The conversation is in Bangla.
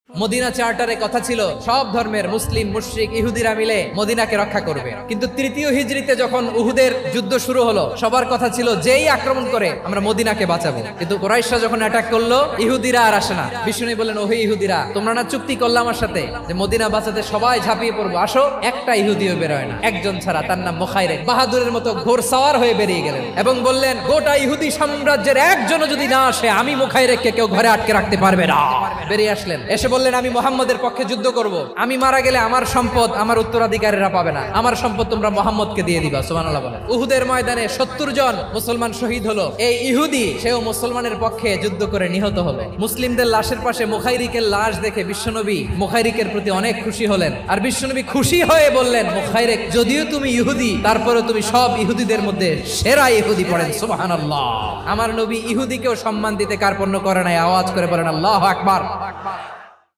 মদিনা চার্টারে কথা ছিল সব ধর্মের মুসলিম মুশরিক ইহুদিরা মিলে মদিনাকে রক্ষা করবে, কিন্তু তৃতীয় হিজরিতে যখন উহুদের যুদ্ধ শুরু হলো সবার কথা ছিল যেই আক্রমণ করে আমরা মদিনাকে বাঁচাবো, কিন্তু কুরাইশরা যখন অ্যাটাক করলো ইহুদিরা আর আসে না। বিষ্ণু বললেন, ওহে ইহুদিরা, তোমরা না চুক্তি করলে আমার সাথে যে মদিনা বাঁচাতে সবাই ঝাঁপিয়ে পড়বো, আসো। একটা ইহুদিও বেরোয় না, একজন ছাড়া, তার নাম মুখাইরেক। বাহাদুরের মতো ঘোড়সাওয়ার হয়ে বেরিয়ে গেলেন এবং বললেন, গোটা ইহুদি সাম্রাজ্যের একজনও যদি না আসে আমি মুখাইরেককে কেউ ঘরে আটকে রাখতে পারবে না। বেরিয়ে আসলেন, এসে বললেন, আমি মুহাম্মদের পক্ষে যুদ্ধ করব, আমি মারা গেলে আমার সম্পদ আমার উত্তরাধিকারীরা পাবে না, আমার সম্পদ তোমরা মুহাম্মদকে দিয়ে দিবা। সুবহানাল্লাহ বলেন। উহুদের ময়দানে 70 জন মুসলমান শহীদ হলো। এই ইহুদি সেও মুসলমানের পক্ষে যুদ্ধ করে নিহত হলো। মুসলিমদের লাশের পাশে মুখাইরিকের লাশ দেখে বিশ্বনবী মুখাইরিকের প্রতি অনেক খুশি হলেন, আর বিশ্বনবী খুশি হয়ে বললেন, মুখাইরিক, যদিও তুমি ইহুদি তারপরেও তুমি সব ইহুদিদের মধ্যে সেরা ইহুদি। পড়েন সুবহানাল্লাহ। আমার নবী ইহুদিকেও সম্মান দিতে কার্পণ্য করে নাই। আওয়াজ করে বলেন আল্লাহু আকবার।